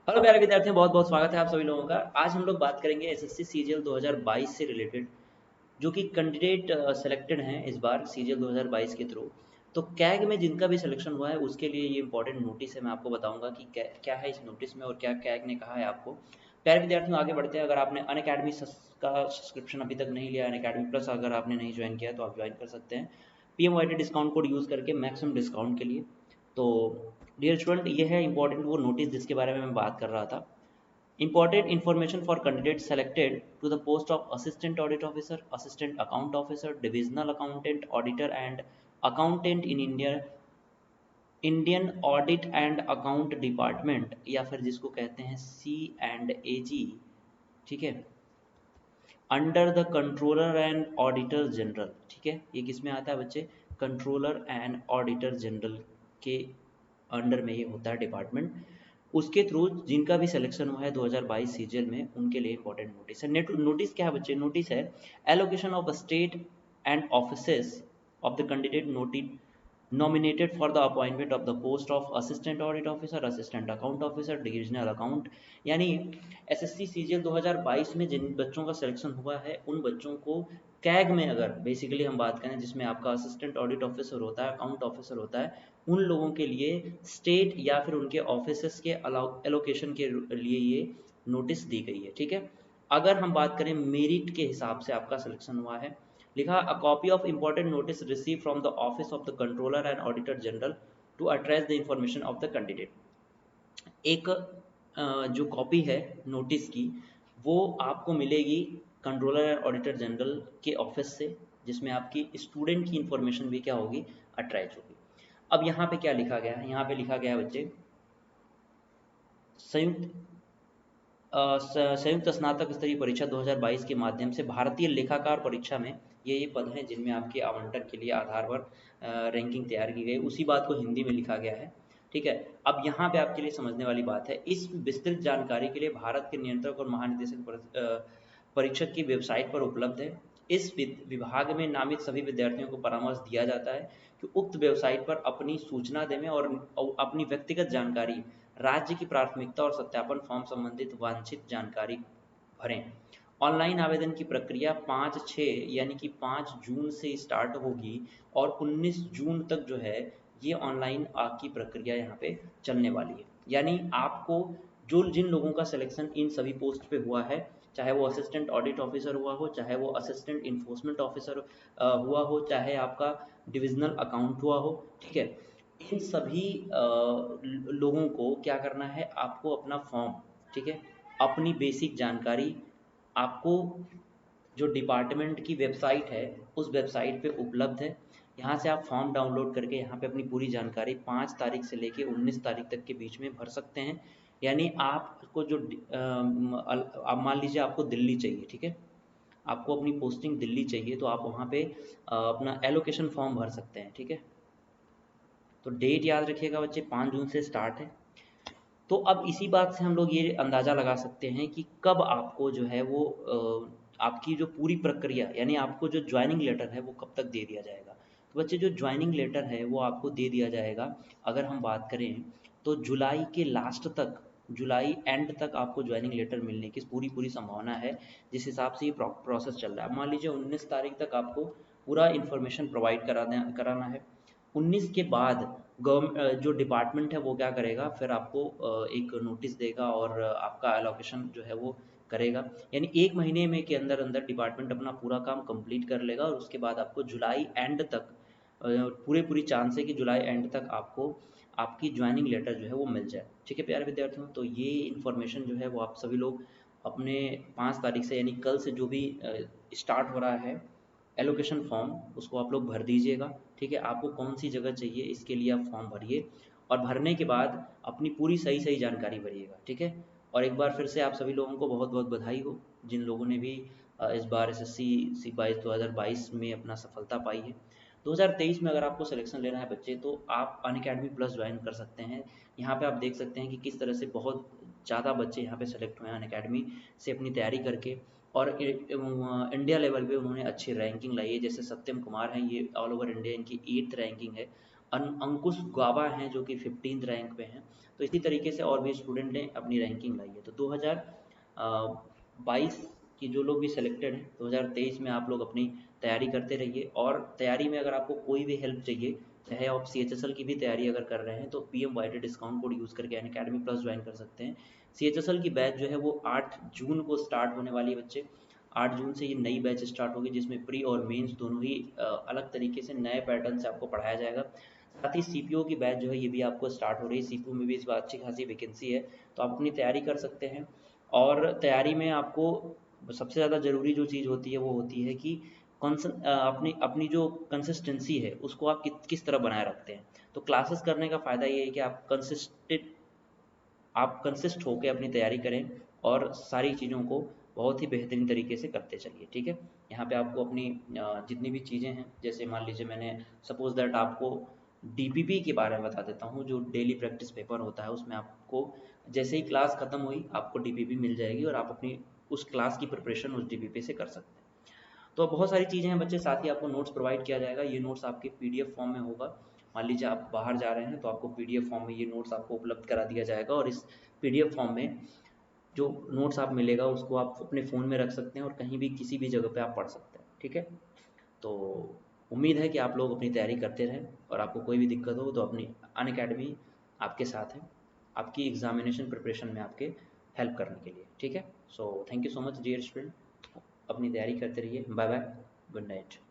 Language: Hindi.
हेलो प्यारे विद्यार्थियों, बहुत बहुत स्वागत है आप सभी लोगों का। आज हम लोग बात करेंगे एसएससी सीजीएल 2022 से रिलेटेड, जो कि कैंडिडेट सेलेक्टेड हैं इस बार सीजीएल 2022 के थ्रू। तो कैग में जिनका भी सिलेक्शन हुआ है उसके लिए ये इंपॉर्टेंट नोटिस है। मैं आपको बताऊंगा कि क्या है इस नोटिस में और क्या कैग ने कहा है आपको। प्यारे विद्यार्थियों, आगे बढ़ते हैं। अगर आपने अनअकैडमी का सब्सक्रिप्शन अभी तक नहीं लिया, अनअकैडमी प्लस अगर आपने नहीं ज्वाइन किया तो आप ज्वाइन कर सकते हैं PMYT डिस्काउंट कोड यूज़ करके मैक्सिमम डिस्काउंट के लिए। तो डियर स्टूडेंट, ये है इंपॉर्टेंट वो नोटिस जिसके बारे में मैं बात कर रहा था। Important information for candidates selected to the post of Assistant Audit Officer, Assistant Account Officer, Divisional Accountant, Auditor and Accountant in Indian audit and account department, या फिर जिसको कहते हैं C&AG। ठीक है, under the controller and auditor general. ठीक है, ये किस में आता है बच्चे? कंट्रोलर एंड ऑडिटर जनरल के अंडर में ये होता है डिपार्टमेंट। उसके थ्रू जिनका भी सिलेक्शन हुआ है 2022 सीजीएल में, उनके लिए इंपॉर्टेंट नोटिस है। नोटिस क्या है बच्चे? नोटिस है allocation of state and offices of the candidate nominated for the appointment of the post of assistant audit officer, assistant account officer, divisional account। यानी एसएससी सीजीएल 2022 में जिन बच्चों का सिलेक्शन हुआ है उन बच्चों को कैग में, अगर बेसिकली हम बात करें जिसमें आपका असिस्टेंट ऑडिट ऑफिसर होता है, अकाउंट ऑफिसर होता है, उन लोगों के लिए स्टेट या फिर उनके ऑफिस के एलोकेशन के लिए ये नोटिस दी गई है। ठीक है, अगर हम बात करें मेरिट के हिसाब से आपका सिलेक्शन हुआ है, लिखा a copy of important notice receive from the office of the controller and auditor general to address the information of the candidate. एक जो कॉपी है नोटिस की, वो आपको मिलेगी कंट्रोलर एंड ऑडिटर जनरल के ऑफिस से, जिसमें आपकी स्टूडेंट की इंफॉर्मेशन भी क्या होगी? अटैच होगी। अब यहाँ पे क्या लिखा गया है? यहाँ पे लिखा गया है बच्चे, संयुक्त संयुक्त स्नातक स्तरीय परीक्षा 2022 के माध्यम से भारतीय लेखाकार परीक्षा में ये पद हैं जिनमें आपके आवंटन के लिए आधार पर रैंकिंग तैयार की गई। उसी बात को हिंदी में लिखा गया है। ठीक है, अब यहाँ पे आपके लिए समझने वाली बात है, इस विस्तृत जानकारी के लिए भारत के नियंत्रक और महानिदेशक परीक्षक की वेबसाइट पर उपलब्ध है। इस विभाग में नामित सभी विद्यार्थियों को परामर्श दिया जाता है कि उक्त वेबसाइट पर अपनी सूचना दें और अपनी व्यक्तिगत जानकारी, राज्य की प्राथमिकता और सत्यापन फॉर्म संबंधित वांछित जानकारी भरें। ऑनलाइन आवेदन की प्रक्रिया 5/6 यानी कि 5 जून से स्टार्ट होगी और 19 जून तक जो है ये ऑनलाइन की प्रक्रिया यहाँ पे चलने वाली है। यानी आपको जो जिन लोगों का सिलेक्शन इन सभी पोस्ट पे हुआ है, चाहे वो असिस्टेंट ऑडिट ऑफिसर हुआ हो, चाहे वो असिस्टेंट इन्फोर्समेंट ऑफिसर हुआ हो, चाहे आपका डिविजनल अकाउंट हुआ हो, ठीक है, इन सभी लोगों को क्या करना है? आपको अपना फॉर्म, ठीक है, अपनी बेसिक जानकारी आपको जो डिपार्टमेंट की वेबसाइट है उस वेबसाइट पे उपलब्ध है। यहाँ से आप फॉर्म डाउनलोड करके यहाँ पे अपनी पूरी जानकारी 5 तारीख से लेके 19 तारीख तक के बीच में भर सकते हैं। यानी आपको जो आप मान लीजिए आपको दिल्ली चाहिए, ठीक है, आपको अपनी पोस्टिंग दिल्ली चाहिए तो आप वहाँ पे अपना एलोकेशन फॉर्म भर सकते हैं। ठीक है, तो डेट याद रखिएगा बच्चे, 5 जून से स्टार्ट है। तो अब इसी बात से हम लोग ये अंदाज़ा लगा सकते हैं कि कब आपको जो है वो आपकी जो पूरी प्रक्रिया, यानी आपको जो ज्वाइनिंग लेटर है वो कब तक दे दिया जाएगा। तो बच्चे, जो ज्वाइनिंग लेटर है वो आपको दे दिया जाएगा, अगर हम बात करें तो जुलाई के लास्ट तक, जुलाई एंड तक आपको ज्वाइनिंग लेटर मिलने की पूरी पूरी संभावना है, जिस हिसाब से ये प्रोसेस चल रहा है। मान लीजिए 19 तारीख तक आपको पूरा इन्फॉर्मेशन प्रोवाइड कराना है। 19 के बाद जो डिपार्टमेंट है वो क्या करेगा, फिर आपको एक नोटिस देगा और आपका एलोकेशन जो है वो करेगा। यानी 1 महीने में के अंदर अंदर डिपार्टमेंट अपना पूरा काम कंप्लीट कर लेगा और उसके बाद आपको जुलाई एंड तक पूरे पूरी चांस है कि जुलाई एंड तक आपको आपकी ज्वाइनिंग लेटर जो है वो मिल जाए। ठीक है प्यारे विद्यार्थियों, तो ये इन्फॉर्मेशन जो है वो आप सभी लोग अपने 5 तारीख से, यानी कल से जो भी स्टार्ट हो रहा है एलोकेशन फॉर्म, उसको आप लोग भर दीजिएगा। ठीक है, आपको कौन सी जगह चाहिए इसके लिए आप फॉर्म भरिए और भरने के बाद अपनी पूरी सही सही जानकारी भरिएगा। ठीक है, और एक बार फिर से आप सभी लोगों को बहुत बहुत बधाई हो जिन लोगों ने भी इस बार एसएससी सी 2022 में अपना सफलता पाई है। 2023 में अगर आपको सिलेक्शन लेना है बच्चे तो आप अनअकैडमी प्लस ज्वाइन कर सकते हैं। यहाँ पे आप देख सकते हैं कि किस तरह से बहुत ज़्यादा बच्चे यहाँ पे सेलेक्ट हुए हैं अनअकैडमी से अपनी तैयारी करके, और इंडिया लेवल पे उन्होंने अच्छी रैंकिंग लाई है। जैसे सत्यम कुमार हैं, ये ऑल ओवर इंडिया इनकी 8th रैंकिंग है। अंकुश गाबा हैं जो कि 15th रैंक पे हैं। तो इसी तरीके से और भी स्टूडेंट ने अपनी रैंकिंग लाई है। तो 2022 की जो लोग भी सिलेक्टेड हैं, 2023 में आप लोग अपनी तैयारी करते रहिए। और तैयारी में अगर आपको कोई भी हेल्प चाहिए, चाहे आप CHSL की भी तैयारी अगर कर रहे हैं, तो PMYT डिस्काउंट कोड यूज़ करके अनअकैडमी प्लस ज्वाइन कर सकते हैं। CHSL की बैच जो है वो 8 जून को स्टार्ट होने वाली है बच्चे। 8 जून से ये नई बैच स्टार्ट होगी, जिसमें प्री और मेंस दोनों ही अलग तरीके से नए पैटर्न से आपको पढ़ाया जाएगा। साथ ही CPO की बैच जो है ये भी आपको स्टार्ट हो रही है। CPO में भी इस बार अच्छी खासी वैकेंसी है, तो आप अपनी तैयारी कर सकते हैं। और तैयारी में आपको सबसे ज़्यादा ज़रूरी जो चीज़ होती है वो होती है कि अपनी अपनी जो कंसिस्टेंसी है उसको आप किस तरह बनाए रखते हैं। तो क्लासेस करने का फ़ायदा ये है कि आप कंसिस्ट होकर अपनी तैयारी करें और सारी चीज़ों को बहुत ही बेहतरीन तरीके से करते चलिए, ठीक है। यहाँ पे आपको अपनी जितनी भी चीज़ें हैं, जैसे मान लीजिए मैंने सपोज दैट आपको DPP के बारे में बता देता हूँ, जो डेली प्रैक्टिस पेपर होता है, उसमें आपको जैसे ही क्लास ख़त्म हुई आपको DPP मिल जाएगी और आप अपनी उस क्लास की प्रिपरेशन उस DPP से कर सकते हैं। तो बहुत सारी चीज़ें हैं बच्चे, साथ ही आपको नोट्स प्रोवाइड किया जाएगा। ये नोट्स आपके PDF फॉर्म में होगा। मान लीजिए आप बाहर जा रहे हैं तो आपको PDF फॉर्म में ये नोट्स आपको उपलब्ध करा दिया जाएगा, और इस PDF फॉर्म में जो नोट्स आप मिलेगा उसको आप अपने फ़ोन में रख सकते हैं और कहीं भी किसी भी जगह पे आप पढ़ सकते हैं, ठीक है। तो उम्मीद है कि आप लोग अपनी तैयारी करते रहें, और आपको कोई भी दिक्कत हो तो अपनी अनअकैडमी आपके साथ है, आपकी एग्जामिनेशन प्रिपरेशन में आपके हेल्प करने के लिए, ठीक है। So thank you so much dear student, अपनी तैयारी करते रहिए। Bye bye, good night.